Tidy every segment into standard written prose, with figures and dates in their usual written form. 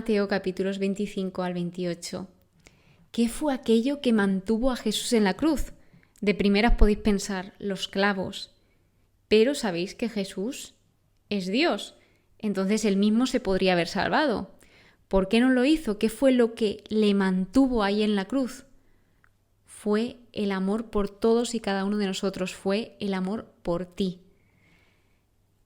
Mateo capítulos 25 al 28. ¿Qué fue aquello que mantuvo a Jesús en la cruz? De primeras podéis pensar, los clavos. Pero sabéis que Jesús es Dios, entonces él mismo se podría haber salvado. ¿Por qué no lo hizo? ¿Qué fue lo que le mantuvo ahí en la cruz? Fue el amor por todos y cada uno de nosotros, fue el amor por ti.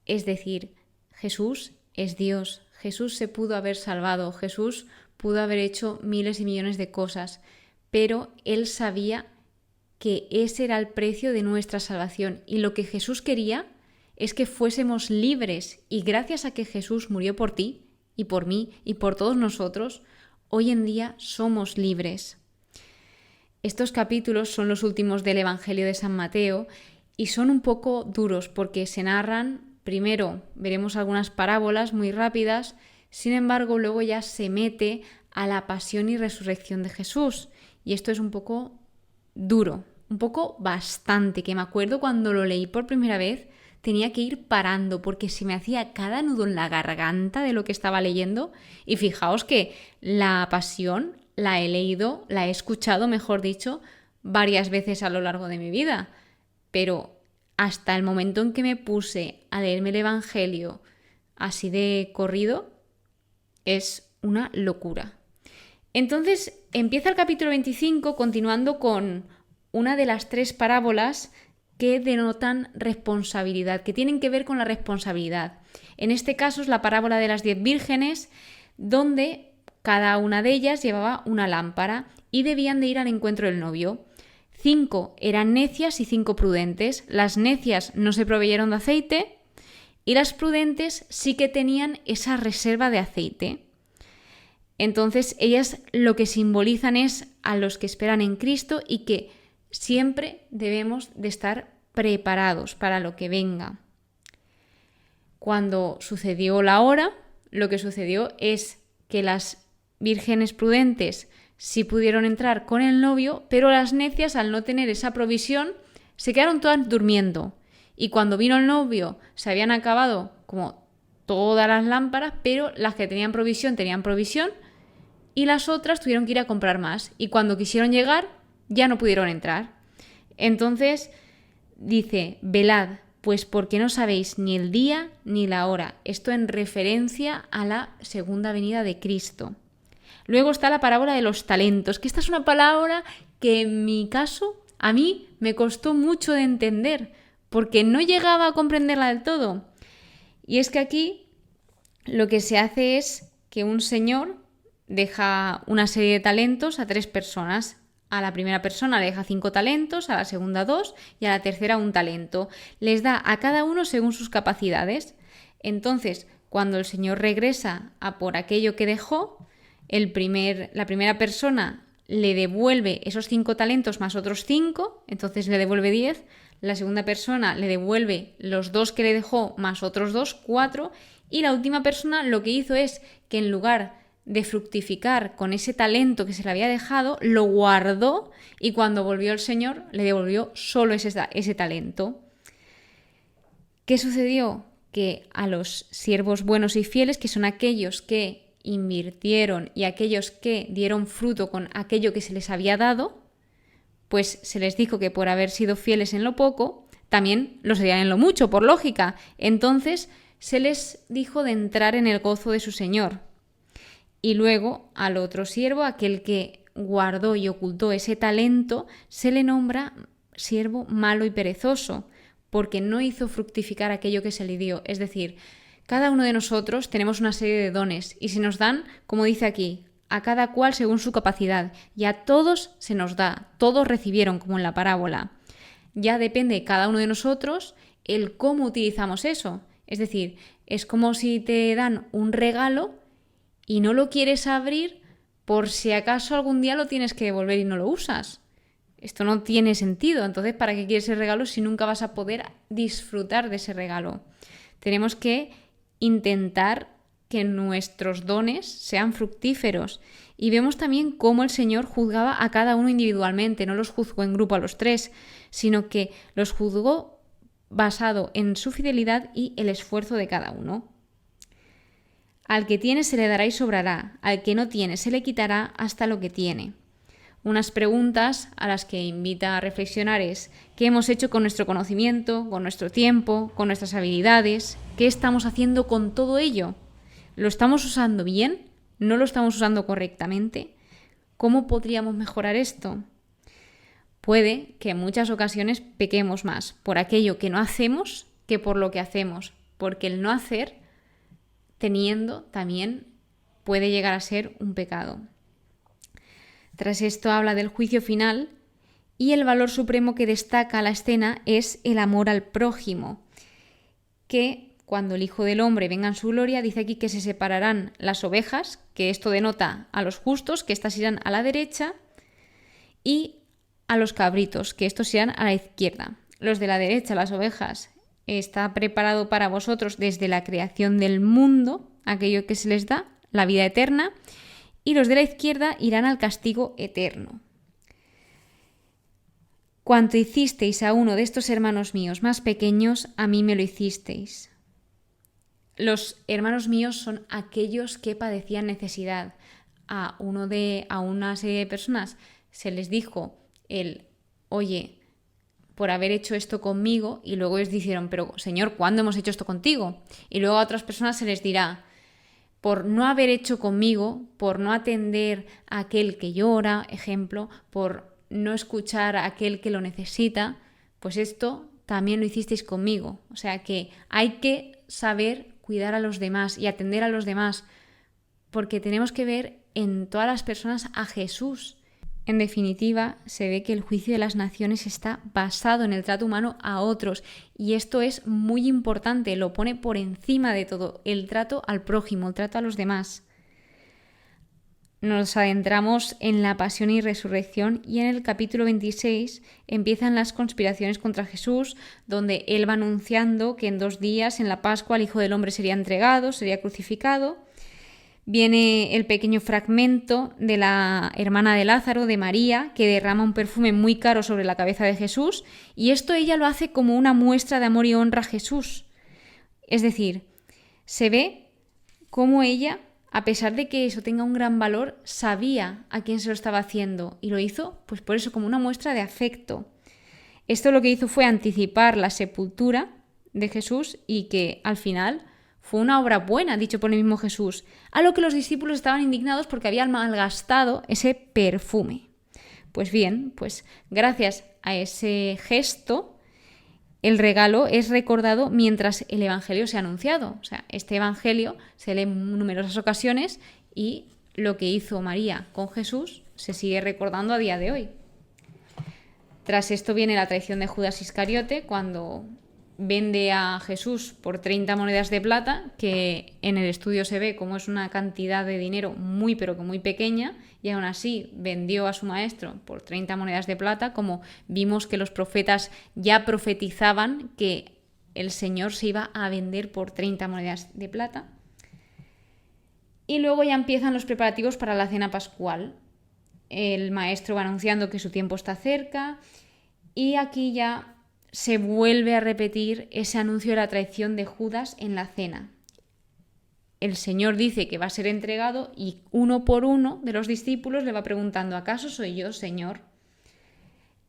Es decir, Jesús es Dios, Jesús se pudo haber salvado, Jesús pudo haber hecho miles y millones de cosas, pero él sabía que ese era el precio de nuestra salvación y lo que Jesús quería es que fuésemos libres y gracias a que Jesús murió por ti y por mí y por todos nosotros, hoy en día somos libres. Estos capítulos son los últimos del Evangelio de San Mateo y son un poco duros porque se narran, primero veremos algunas parábolas muy rápidas, sin embargo luego ya se mete a la pasión y resurrección de Jesús y esto es un poco duro, un poco bastante, que me acuerdo cuando lo leí por primera vez tenía que ir parando porque se me hacía cada nudo en la garganta de lo que estaba leyendo y fijaos que la pasión la he leído, la he escuchado, mejor dicho, varias veces a lo largo de mi vida, pero hasta el momento en que me puse a leerme el Evangelio así de corrido, es una locura. Entonces empieza el capítulo 25 continuando con una de las 3 parábolas que denotan responsabilidad, que tienen que ver con la responsabilidad. En este caso es la parábola de las 10 vírgenes, donde cada una de ellas llevaba una lámpara y debían de ir al encuentro del novio. 5 eran necias y 5 prudentes. Las necias no se proveyeron de aceite y las prudentes sí que tenían esa reserva de aceite. Entonces ellas lo que simbolizan es a los que esperan en Cristo y que siempre debemos de estar preparados para lo que venga. Cuando sucedió la hora, lo que sucedió es que las vírgenes prudentes sí pudieron entrar con el novio, pero las necias, al no tener esa provisión, se quedaron todas durmiendo. Y cuando vino el novio, se habían acabado como todas las lámparas, pero las que tenían provisión y las otras tuvieron que ir a comprar más. Y cuando quisieron llegar, ya no pudieron entrar. Entonces dice, velad, pues porque no sabéis ni el día ni la hora. Esto en referencia a la segunda venida de Cristo. Luego está la parábola de los talentos, que esta es una palabra que en mi caso a mí me costó mucho de entender, porque no llegaba a comprenderla del todo. Y es que aquí lo que se hace es que un señor deja una serie de talentos a 3 personas. A la primera persona le deja 5 talentos, a la segunda 2 y a la tercera 1 talento. Les da a cada uno según sus capacidades. Entonces, cuando el señor regresa a por aquello que dejó, la primera persona le devuelve esos 5 talentos más otros 5, entonces le devuelve 10. La segunda persona le devuelve los 2 que le dejó más otros 2, 4. Y la última persona lo que hizo es que en lugar de fructificar con ese talento que se le había dejado, lo guardó y cuando volvió el Señor le devolvió solo ese talento. ¿Qué sucedió? Que a los siervos buenos y fieles, que son aquellos que invirtieron y aquellos que dieron fruto con aquello que se les había dado, pues se les dijo que por haber sido fieles en lo poco, también lo serían en lo mucho, por lógica. Entonces se les dijo de entrar en el gozo de su Señor. Y luego al otro siervo, aquel que guardó y ocultó ese talento, se le nombra siervo malo y perezoso, porque no hizo fructificar aquello que se le dio. Es decir, cada uno de nosotros tenemos una serie de dones y se nos dan, como dice aquí, a cada cual según su capacidad, y a todos se nos da, todos recibieron, como en la parábola. Ya depende de cada uno de nosotros el cómo utilizamos eso. Es decir, es como si te dan un regalo y no lo quieres abrir por si acaso algún día lo tienes que devolver y no lo usas. Esto no tiene sentido. Entonces, ¿para qué quieres ese regalo si nunca vas a poder disfrutar de ese regalo? Tenemos que intentar que nuestros dones sean fructíferos. Y vemos también cómo el Señor juzgaba a cada uno individualmente. No los juzgó en grupo a los 3, sino que los juzgó basado en su fidelidad y el esfuerzo de cada uno. Al que tiene se le dará y sobrará, al que no tiene se le quitará hasta lo que tiene. Unas preguntas a las que invita a reflexionar es: ¿qué hemos hecho con nuestro conocimiento, con nuestro tiempo, con nuestras habilidades? ¿Qué estamos haciendo con todo ello? ¿Lo estamos usando bien? ¿No lo estamos usando correctamente? ¿Cómo podríamos mejorar esto? Puede que en muchas ocasiones pequemos más por aquello que no hacemos que por lo que hacemos, porque el no hacer, teniendo, también puede llegar a ser un pecado. Tras esto habla del juicio final y el valor supremo que destaca la escena es el amor al prójimo, que cuando el Hijo del Hombre venga en su gloria, dice aquí que se separarán las ovejas, que esto denota a los justos, que éstas irán a la derecha, y a los cabritos, que estos irán a la izquierda. Los de la derecha, las ovejas, está preparado para vosotros desde la creación del mundo, aquello que se les da, la vida eterna, y los de la izquierda irán al castigo eterno. Cuanto hicisteis a uno de estos hermanos míos más pequeños, a mí me lo hicisteis. Los hermanos míos son aquellos que padecían necesidad. A una serie de personas se les dijo oye, por haber hecho esto conmigo, y luego ellos dijeron, pero Señor, ¿cuándo hemos hecho esto contigo? Y luego a otras personas se les dirá, por no haber hecho conmigo, por no atender a aquel que llora, ejemplo, por no escuchar a aquel que lo necesita, pues esto también lo hicisteis conmigo. O sea que hay que saber cuidar a los demás y atender a los demás, porque tenemos que ver en todas las personas a Jesús. En definitiva, se ve que el juicio de las naciones está basado en el trato humano a otros, y esto es muy importante, lo pone por encima de todo, el trato al prójimo, el trato a los demás. Nos adentramos en la pasión y resurrección, y en el capítulo 26 empiezan las conspiraciones contra Jesús, donde él va anunciando que en 2 días, en la Pascua, el Hijo del Hombre sería entregado, sería crucificado. Viene el pequeño fragmento de la hermana de Lázaro, de María, que derrama un perfume muy caro sobre la cabeza de Jesús, y esto ella lo hace como una muestra de amor y honra a Jesús. Es decir, se ve cómo ella, a pesar de que eso tenga un gran valor, sabía a quién se lo estaba haciendo, y lo hizo pues por eso, como una muestra de afecto. Esto lo que hizo fue anticipar la sepultura de Jesús, y que al final fue una obra buena, dicho por el mismo Jesús, a lo que los discípulos estaban indignados porque habían malgastado ese perfume. Pues bien, pues gracias a ese gesto, el regalo es recordado mientras el Evangelio se ha anunciado. O sea, este Evangelio se lee en numerosas ocasiones, y lo que hizo María con Jesús se sigue recordando a día de hoy. Tras esto viene la traición de Judas Iscariote, cuando vende a Jesús por 30 monedas de plata, que en el estudio se ve como es una cantidad de dinero muy pero que muy pequeña, y aún así vendió a su maestro por 30 monedas de plata, como vimos que los profetas ya profetizaban que el Señor se iba a vender por 30 monedas de plata. Y luego ya empiezan los preparativos para la cena pascual. El maestro va anunciando que su tiempo está cerca, y aquí ya se vuelve a repetir ese anuncio de la traición de Judas en la cena. El Señor dice que va a ser entregado, y uno por uno de los discípulos le va preguntando, ¿acaso soy yo, Señor?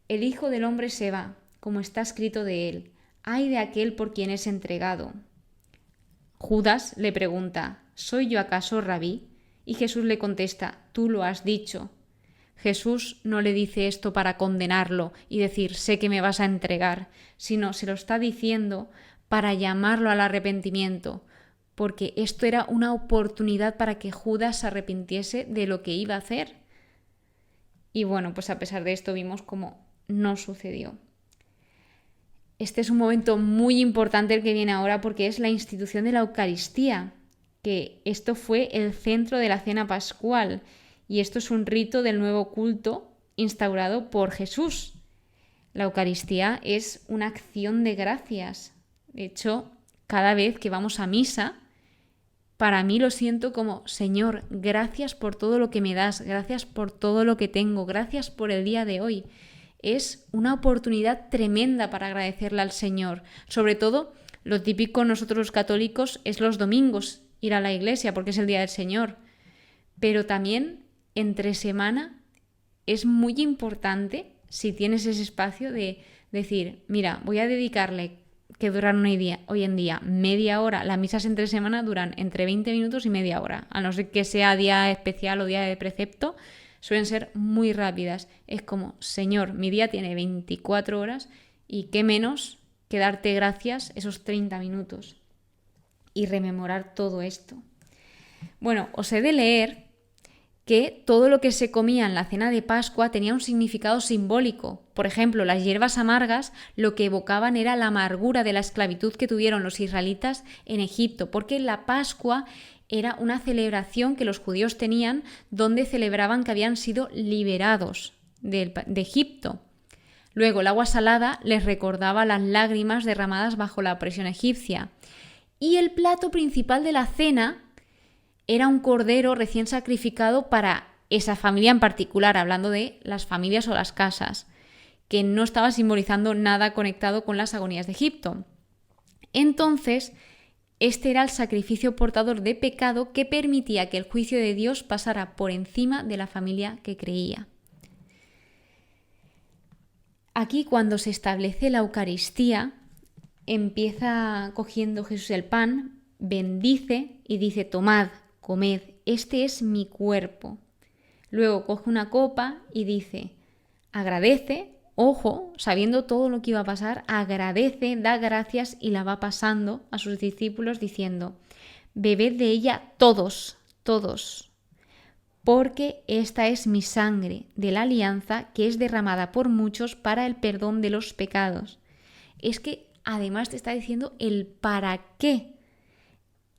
El Hijo del Hombre se va, como está escrito de él. ¡Ay de aquel por quien es entregado! Judas le pregunta, ¿soy yo acaso, Rabí? Y Jesús le contesta, tú lo has dicho. Jesús no le dice esto para condenarlo y decir, sé que me vas a entregar, sino se lo está diciendo para llamarlo al arrepentimiento, porque esto era una oportunidad para que Judas se arrepintiese de lo que iba a hacer. Y bueno, pues a pesar de esto vimos cómo no sucedió. Este es un momento muy importante el que viene ahora, porque es la institución de la Eucaristía, que esto fue el centro de la cena pascual. Y esto es un rito del nuevo culto instaurado por Jesús. La Eucaristía es una acción de gracias. De hecho, cada vez que vamos a misa, para mí lo siento como, Señor, gracias por todo lo que me das, gracias por todo lo que tengo, gracias por el día de hoy. Es una oportunidad tremenda para agradecerle al Señor. Sobre todo, lo típico nosotros los católicos es los domingos, ir a la iglesia porque es el día del Señor, pero también entre semana es muy importante, si tienes ese espacio, de decir, mira, voy a dedicarle, que duran hoy en día media hora, las misas entre semana duran entre 20 minutos y media hora, a no ser que sea día especial o día de precepto, suelen ser muy rápidas. Es como, Señor, mi día tiene 24 horas y qué menos que darte gracias esos 30 minutos y rememorar todo esto. Bueno, os he de leer que todo lo que se comía en la cena de Pascua tenía un significado simbólico. Por ejemplo, las hierbas amargas lo que evocaban era la amargura de la esclavitud que tuvieron los israelitas en Egipto, porque la Pascua era una celebración que los judíos tenían donde celebraban que habían sido liberados de Egipto. Luego, el agua salada les recordaba las lágrimas derramadas bajo la opresión egipcia. Y el plato principal de la cena era un cordero recién sacrificado para esa familia en particular, hablando de las familias o las casas, que no estaba simbolizando nada conectado con las agonías de Egipto. Entonces, este era el sacrificio portador de pecado que permitía que el juicio de Dios pasara por encima de la familia que creía. Aquí, cuando se establece la Eucaristía, empieza cogiendo Jesús el pan, bendice y dice: tomad, comed, este es mi cuerpo. Luego coge una copa y dice, agradece, ojo, sabiendo todo lo que iba a pasar, agradece, da gracias y la va pasando a sus discípulos diciendo, bebed de ella todos, todos, porque esta es mi sangre de la alianza que es derramada por muchos para el perdón de los pecados. Es que además te está diciendo el para qué.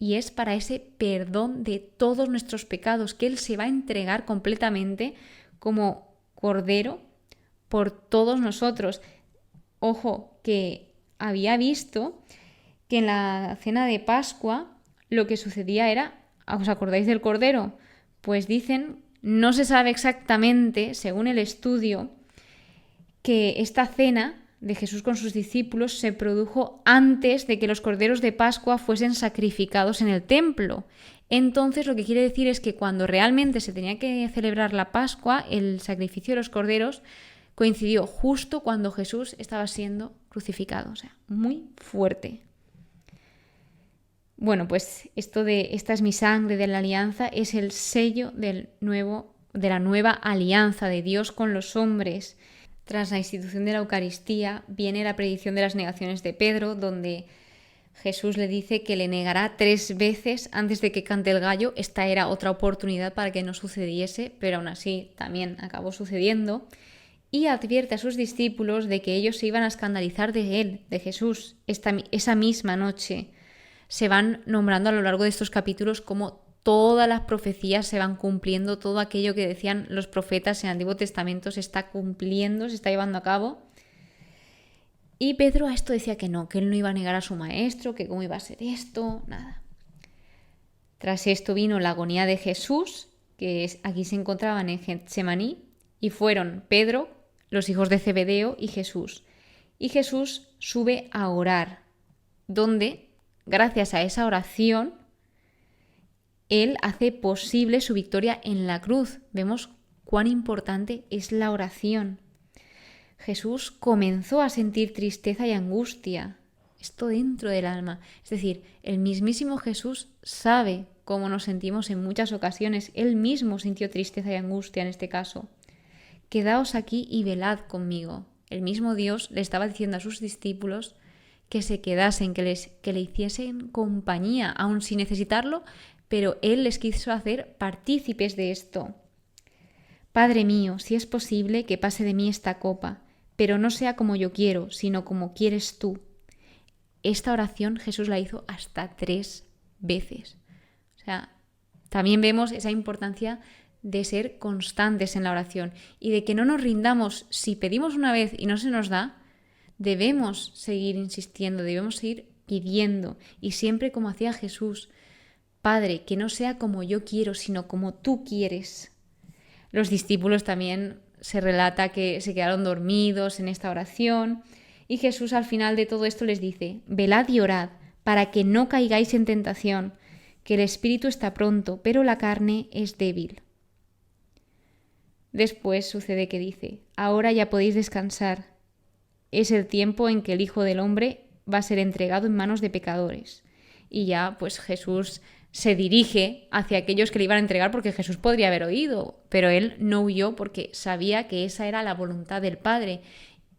Y es para ese perdón de todos nuestros pecados, que Él se va a entregar completamente como cordero por todos nosotros. Ojo, que había visto que en la cena de Pascua lo que sucedía era, ¿os acordáis del cordero? Pues dicen, no se sabe exactamente, según el estudio, que esta cena de Jesús con sus discípulos se produjo antes de que los corderos de Pascua fuesen sacrificados en el templo. Entonces, lo que quiere decir es que cuando realmente se tenía que celebrar la Pascua, el sacrificio de los corderos coincidió justo cuando Jesús estaba siendo crucificado. O sea, muy fuerte. Bueno, pues esto de esta es mi sangre de la alianza es el sello de la nueva alianza de Dios con los hombres. Tras la institución de la Eucaristía viene la predicción de las negaciones de Pedro, donde Jesús le dice que le negará 3 veces antes de que cante el gallo. Esta era otra oportunidad para que no sucediese, pero aún así también acabó sucediendo. Y advierte a sus discípulos de que ellos se iban a escandalizar de él, de Jesús, esa misma noche. Se van nombrando a lo largo de estos capítulos como todas las profecías se van cumpliendo, todo aquello que decían los profetas en el Antiguo Testamento se está cumpliendo, se está llevando a cabo. Y Pedro a esto decía que no, que él no iba a negar a su maestro, que cómo iba a ser esto, nada. Tras esto vino la agonía de Jesús, aquí se encontraban en Getsemaní, y fueron Pedro, los hijos de Zebedeo y Jesús. Y Jesús sube a orar, donde, gracias a esa oración, Él hace posible su victoria en la cruz. Vemos cuán importante es la oración. Jesús comenzó a sentir tristeza y angustia. Esto dentro del alma. Es decir, el mismísimo Jesús sabe cómo nos sentimos en muchas ocasiones. Él mismo sintió tristeza y angustia en este caso. Quedaos aquí y velad conmigo. El mismo Dios le estaba diciendo a sus discípulos que se quedasen, que le hiciesen compañía, aun sin necesitarlo, pero Él les quiso hacer partícipes de esto. Padre mío, si es posible que pase de mí esta copa, pero no sea como yo quiero, sino como quieres tú. Esta oración Jesús la hizo hasta 3 veces. O sea, también vemos esa importancia de ser constantes en la oración y de que no nos rindamos. Si pedimos una vez y no se nos da, debemos seguir insistiendo, debemos seguir pidiendo y siempre como hacía Jesús. Padre, que no sea como yo quiero, sino como tú quieres. Los discípulos también se relata que se quedaron dormidos en esta oración y Jesús al final de todo esto les dice, velad y orad para que no caigáis en tentación, que el espíritu está pronto, pero la carne es débil. Después sucede que dice: ahora ya podéis descansar. Es el tiempo en que el Hijo del Hombre va a ser entregado en manos de pecadores. Y ya pues Jesús se dirige hacia aquellos que le iban a entregar, porque Jesús podría haber oído, pero él no huyó porque sabía que esa era la voluntad del Padre.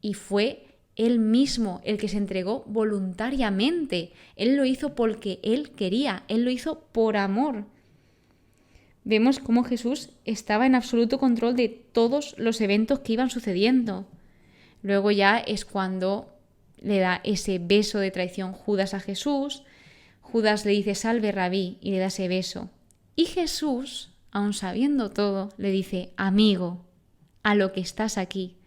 Y fue él mismo el que se entregó voluntariamente. Él lo hizo porque él quería, él lo hizo por amor. Vemos cómo Jesús estaba en absoluto control de todos los eventos que iban sucediendo. Luego ya es cuando le da ese beso de traición Judas a Jesús. Judas le dice: salve, rabí, y le da ese beso. Y Jesús, aun sabiendo todo, le dice: amigo, a lo que estás aquí.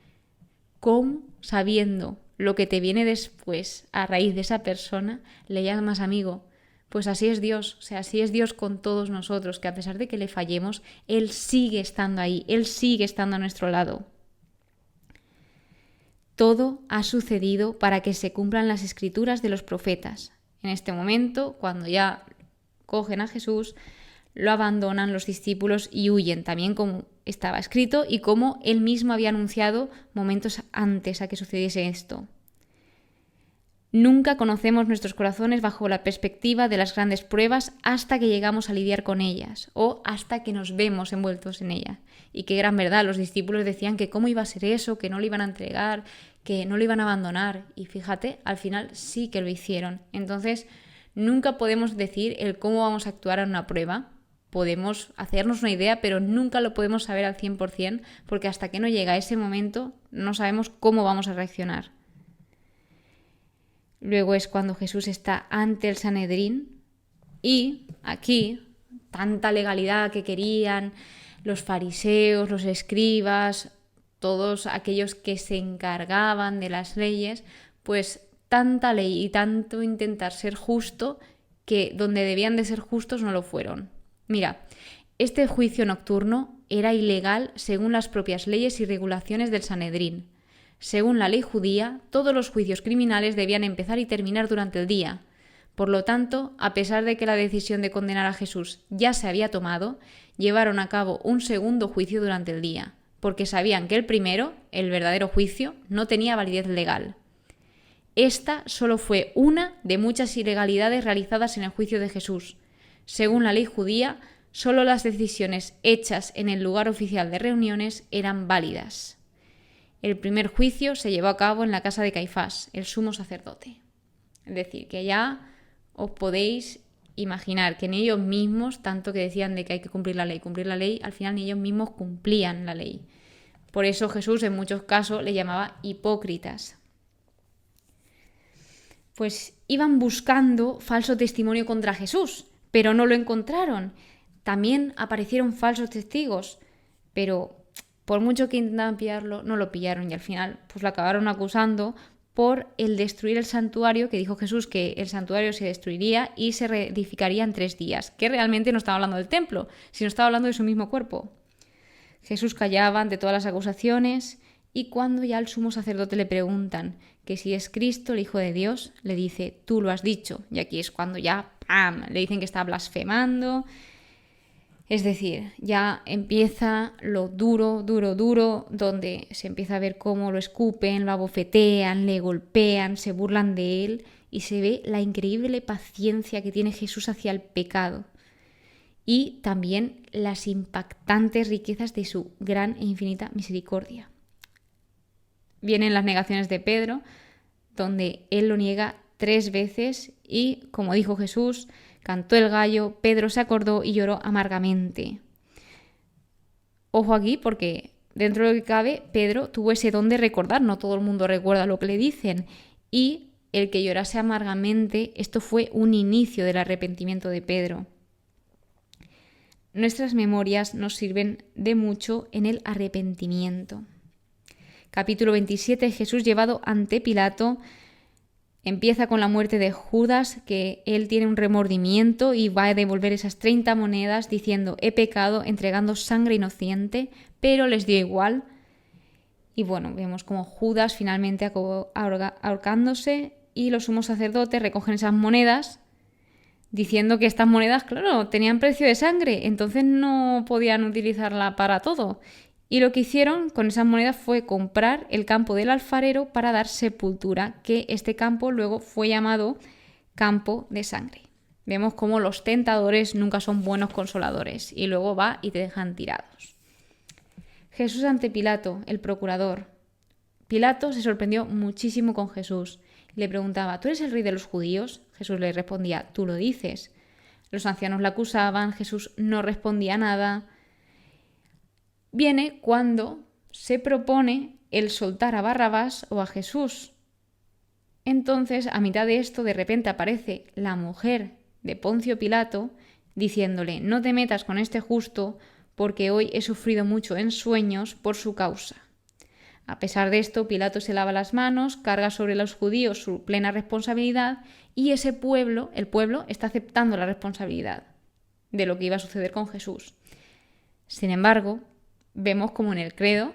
¿Cómo, sabiendo lo que te viene después a raíz de esa persona, le llamas amigo? Pues así es Dios, o sea, así es Dios con todos nosotros, que a pesar de que le fallemos, Él sigue estando ahí, Él sigue estando a nuestro lado. Todo ha sucedido para que se cumplan las escrituras de los profetas. En este momento, cuando ya cogen a Jesús, lo abandonan los discípulos y huyen, también como estaba escrito y como él mismo había anunciado momentos antes a que sucediese esto. Nunca conocemos nuestros corazones bajo la perspectiva de las grandes pruebas hasta que llegamos a lidiar con ellas o hasta que nos vemos envueltos en ellas. Y qué gran verdad, los discípulos decían que cómo iba a ser eso, que no lo iban a entregar, que no lo iban a abandonar. Y fíjate, al final sí que lo hicieron. Entonces, nunca podemos decir el cómo vamos a actuar en una prueba. Podemos hacernos una idea, pero nunca lo podemos saber al 100%, porque hasta que no llega ese momento no sabemos cómo vamos a reaccionar. Luego es cuando Jesús está ante el Sanedrín y aquí, tanta legalidad que querían los fariseos, los escribas, todos aquellos que se encargaban de las leyes, pues tanta ley y tanto intentar ser justo que donde debían de ser justos no lo fueron. Mira, este juicio nocturno era ilegal según las propias leyes y regulaciones del Sanedrín. Según la ley judía, todos los juicios criminales debían empezar y terminar durante el día. Por lo tanto, a pesar de que la decisión de condenar a Jesús ya se había tomado, llevaron a cabo un segundo juicio durante el día, porque sabían que el primero, el verdadero juicio, no tenía validez legal. Esta solo fue una de muchas ilegalidades realizadas en el juicio de Jesús. Según la ley judía, solo las decisiones hechas en el lugar oficial de reuniones eran válidas. El primer juicio se llevó a cabo en la casa de Caifás, el sumo sacerdote. Es decir, que ya os podéis imaginar que ni ellos mismos, tanto que decían de que hay que cumplir la ley, al final ni ellos mismos cumplían la ley. Por eso Jesús en muchos casos le llamaba hipócritas. Pues iban buscando falso testimonio contra Jesús, pero no lo encontraron. También aparecieron falsos testigos, pero por mucho que intentaban pillarlo, no lo pillaron y al final pues lo acabaron acusando por el destruir el santuario, que dijo Jesús que el santuario se destruiría y se reedificaría en 3 días, que realmente no estaba hablando del templo, sino estaba hablando de su mismo cuerpo. Jesús callaba ante todas las acusaciones y cuando ya al sumo sacerdote le preguntan que si es Cristo, el Hijo de Dios, le dice: tú lo has dicho. Y aquí es cuando ya ¡pam!, le dicen que está blasfemando. Es decir, ya empieza lo duro, donde se empieza a ver cómo lo escupen, lo abofetean, le golpean, se burlan de él y se ve la increíble paciencia que tiene Jesús hacia el pecado y también las impactantes riquezas de su gran e infinita misericordia. Vienen las negaciones de Pedro, donde él lo niega 3 veces y, como dijo Jesús, cantó el gallo, Pedro se acordó y lloró amargamente. Ojo aquí porque dentro de lo que cabe, Pedro tuvo ese don de recordar, no todo el mundo recuerda lo que le dicen. Y el que llorase amargamente, esto fue un inicio del arrepentimiento de Pedro. Nuestras memorias nos sirven de mucho en el arrepentimiento. Capítulo 27, Jesús llevado ante Pilato. Empieza con la muerte de Judas, que él tiene un remordimiento y va a devolver esas 30 monedas diciendo: he pecado entregando sangre inocente, pero les dio igual. Y bueno, vemos como Judas finalmente acabó ahorcándose y los sumos sacerdotes recogen esas monedas diciendo que estas monedas, claro, tenían precio de sangre, entonces no podían utilizarla para todo. Y lo que hicieron con esas monedas fue comprar el campo del alfarero para dar sepultura, que este campo luego fue llamado campo de sangre. Vemos cómo los tentadores nunca son buenos consoladores y luego va y te dejan tirados. Jesús ante Pilato, el procurador. Pilato se sorprendió muchísimo con Jesús. Le preguntaba, ¿tú eres el rey de los judíos? Jesús le respondía, tú lo dices. Los ancianos le acusaban, Jesús no respondía nada. Viene cuando se propone el soltar a Barrabás o a Jesús. Entonces, a mitad de esto, de repente aparece la mujer de Poncio Pilato diciéndole, no te metas con este justo porque hoy he sufrido mucho en sueños por su causa. A pesar de esto, Pilato se lava las manos, carga sobre los judíos su plena responsabilidad y ese pueblo, el pueblo, está aceptando la responsabilidad de lo que iba a suceder con Jesús. Sin embargo, vemos como en el credo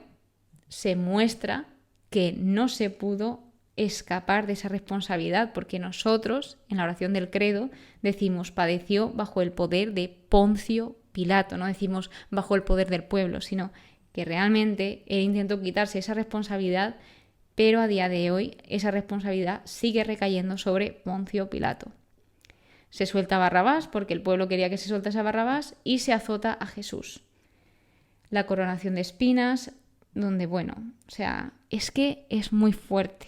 se muestra que no se pudo escapar de esa responsabilidad, porque nosotros, en la oración del credo, decimos padeció bajo el poder de Poncio Pilato, no decimos bajo el poder del pueblo, sino que realmente él intentó quitarse esa responsabilidad, pero a día de hoy esa responsabilidad sigue recayendo sobre Poncio Pilato. Se suelta a Barrabás porque el pueblo quería que se soltase a Barrabás y se azota a Jesús. La coronación de espinas, donde es que es muy fuerte.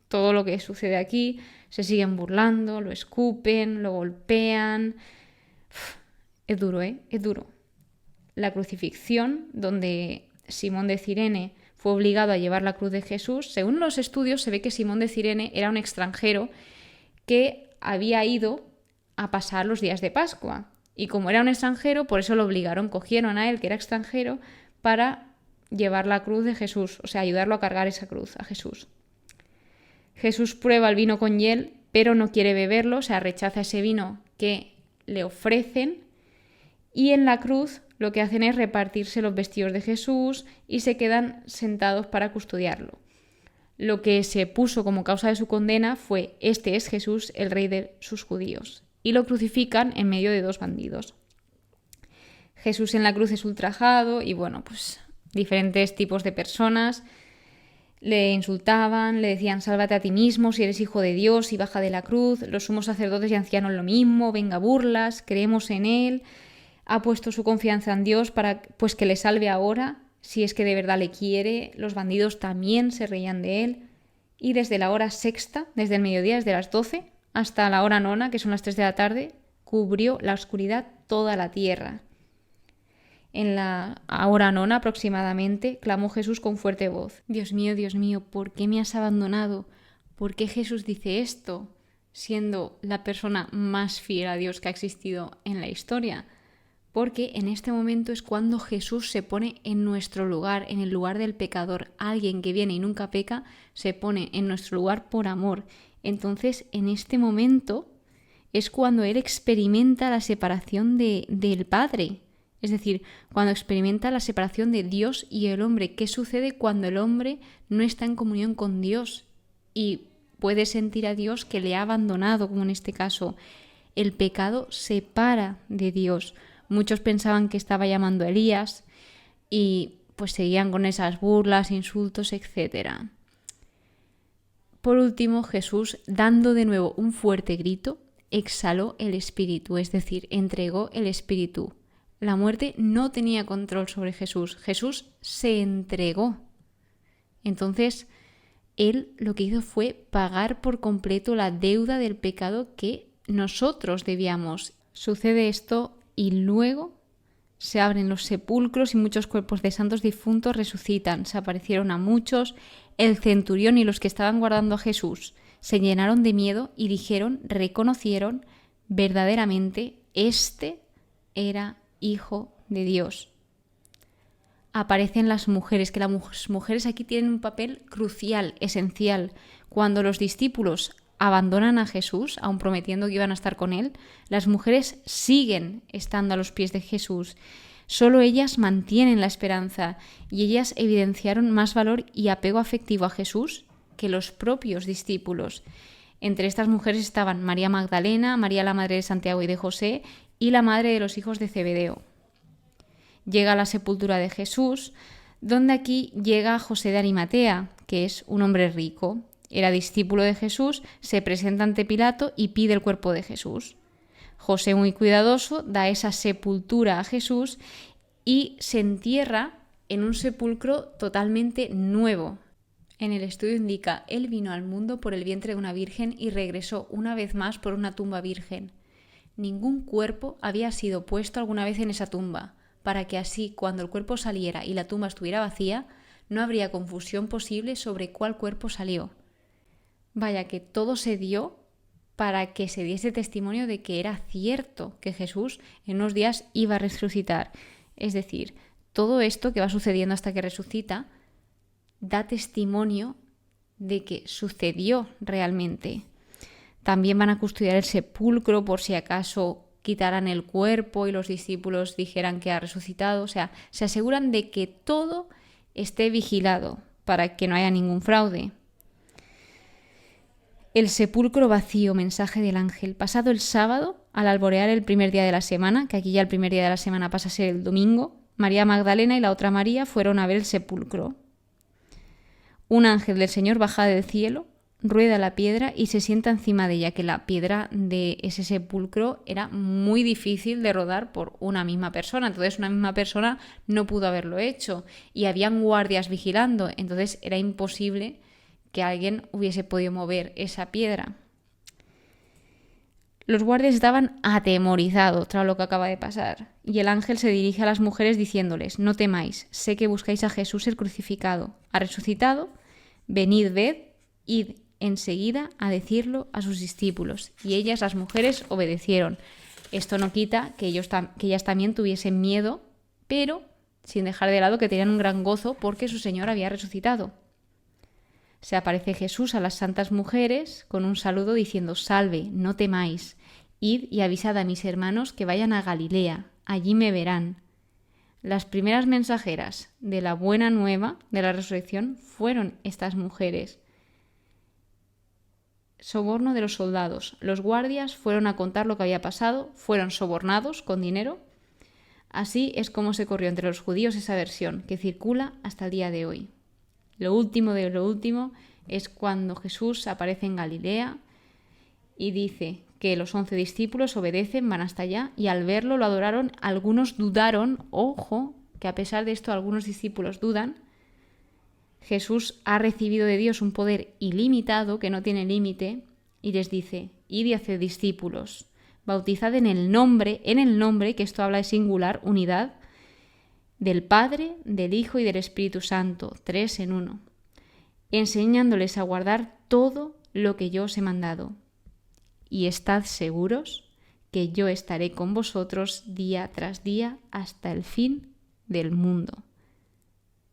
Todo lo que sucede aquí, se siguen burlando, lo escupen, lo golpean. Es duro, Es duro. La crucifixión, donde Simón de Cirene fue obligado a llevar la cruz de Jesús. Según los estudios, se ve que Simón de Cirene era un extranjero que había ido a pasar los días de Pascua. Y como era un extranjero, por eso lo obligaron, cogieron a él, que era extranjero, para llevar la cruz de Jesús, o sea, ayudarlo a cargar esa cruz a Jesús. Jesús prueba el vino con hiel, pero no quiere beberlo, o sea, rechaza ese vino que le ofrecen. Y en la cruz lo que hacen es repartirse los vestidos de Jesús y se quedan sentados para custodiarlo. Lo que se puso como causa de su condena fue: este es Jesús, el rey de sus judíos. Y lo crucifican en medio de dos bandidos. Jesús en la cruz es ultrajado y diferentes tipos de personas le insultaban, le decían sálvate a ti mismo si eres hijo de Dios y baja de la cruz. Los sumos sacerdotes y ancianos lo mismo, venga burlas, creemos en él. Ha puesto su confianza en Dios para que le salve ahora, si es que de verdad le quiere. Los bandidos también se reían de él. Y desde la hora sexta, desde el mediodía, desde las 12 hasta la hora nona, que son las 3 de la tarde, cubrió la oscuridad toda la tierra. En la hora nona aproximadamente, clamó Jesús con fuerte voz: Dios mío, ¿por qué me has abandonado? ¿Por qué Jesús dice esto, siendo la persona más fiel a Dios que ha existido en la historia? Porque en este momento es cuando Jesús se pone en nuestro lugar, en el lugar del pecador. Alguien que viene y nunca peca se pone en nuestro lugar por amor. Entonces, en este momento es cuando Él experimenta la separación del Padre. Es decir, cuando experimenta la separación de Dios y el hombre. ¿Qué sucede cuando el hombre no está en comunión con Dios y puede sentir a Dios que le ha abandonado, como en este caso? El pecado separa de Dios. Muchos pensaban que estaba llamando a Elías y seguían con esas burlas, insultos, etc. Por último, Jesús, dando de nuevo un fuerte grito, exhaló el espíritu, es decir, entregó el espíritu. La muerte no tenía control sobre Jesús. Jesús se entregó. Entonces, Él lo que hizo fue pagar por completo la deuda del pecado que nosotros debíamos. Sucede esto y luego se abren los sepulcros y muchos cuerpos de santos difuntos resucitan. Se aparecieron a muchos. El centurión y los que estaban guardando a Jesús se llenaron de miedo y reconocieron verdaderamente, este era Hijo de Dios. Aparecen las mujeres, que las mujeres aquí tienen un papel crucial, esencial. Cuando los discípulos abandonan a Jesús, aun prometiendo que iban a estar con él, las mujeres siguen estando a los pies de Jesús. Solo ellas mantienen la esperanza y ellas evidenciaron más valor y apego afectivo a Jesús que los propios discípulos. Entre estas mujeres estaban María Magdalena, María la madre de Santiago y de José y la madre de los hijos de Zebedeo. Llega a la sepultura de Jesús, donde aquí llega José de Arimatea, que es un hombre rico. Era discípulo de Jesús, se presenta ante Pilato y pide el cuerpo de Jesús. José, muy cuidadoso, da esa sepultura a Jesús y se entierra en un sepulcro totalmente nuevo. En el estudio indica, él vino al mundo por el vientre de una virgen y regresó una vez más por una tumba virgen. Ningún cuerpo había sido puesto alguna vez en esa tumba, para que así, cuando el cuerpo saliera y la tumba estuviera vacía, no habría confusión posible sobre cuál cuerpo salió. Vaya que todo se dio para que se diese testimonio de que era cierto que Jesús en unos días iba a resucitar. Es decir, todo esto que va sucediendo hasta que resucita da testimonio de que sucedió realmente. También van a custodiar el sepulcro por si acaso quitaran el cuerpo y los discípulos dijeran que ha resucitado. O sea, se aseguran de que todo esté vigilado para que no haya ningún fraude. El sepulcro vacío, mensaje del ángel. Pasado el sábado, al alborear el primer día de la semana, que aquí ya el primer día de la semana pasa a ser el domingo, María Magdalena y la otra María fueron a ver el sepulcro. Un ángel del Señor baja del cielo, rueda la piedra y se sienta encima de ella, que la piedra de ese sepulcro era muy difícil de rodar por una misma persona. Entonces una misma persona no pudo haberlo hecho y habían guardias vigilando. Entonces era imposible que alguien hubiese podido mover esa piedra. Los guardias estaban atemorizados tras lo que acaba de pasar, y el ángel se dirige a las mujeres diciéndoles: no temáis, sé que buscáis a Jesús el crucificado. Ha resucitado, venid, ved, id enseguida a decirlo a sus discípulos. Y ellas, las mujeres, obedecieron. Esto no quita que ellas también tuviesen miedo, pero sin dejar de lado que tenían un gran gozo porque su Señor había resucitado. Se aparece Jesús a las santas mujeres con un saludo diciendo: salve, no temáis, id y avisad a mis hermanos que vayan a Galilea, allí me verán. Las primeras mensajeras de la buena nueva de la resurrección fueron estas mujeres. Soborno de los soldados. Los guardias fueron a contar lo que había pasado, fueron sobornados con dinero. Así es como se corrió entre los judíos esa versión, que circula hasta el día de hoy. Lo último de lo último es cuando Jesús aparece en Galilea y dice que los 11 discípulos obedecen, van hasta allá y al verlo lo adoraron. Algunos dudaron, ojo, que a pesar de esto algunos discípulos dudan. Jesús ha recibido de Dios un poder ilimitado que no tiene límite y les dice: id y haced discípulos, bautizad en el nombre, que esto habla de singular, unidad, del Padre, del Hijo y del Espíritu Santo, 3 en 1, enseñándoles a guardar todo lo que yo os he mandado. Y estad seguros que yo estaré con vosotros día tras día hasta el fin del mundo.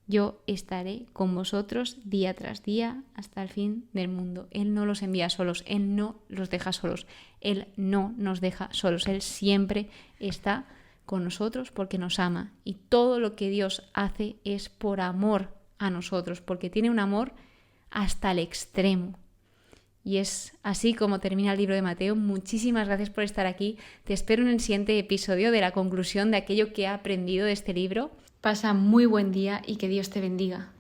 Yo estaré con vosotros día tras día hasta el fin del mundo. Él no los envía solos, Él no los deja solos, Él no nos deja solos, Él siempre está con nosotros porque nos ama. Y todo lo que Dios hace es por amor a nosotros, porque tiene un amor hasta el extremo. Y es así como termina el libro de Mateo. Muchísimas gracias por estar aquí. Te espero en el siguiente episodio de la conclusión de aquello que he aprendido de este libro. Pasa muy buen día y que Dios te bendiga.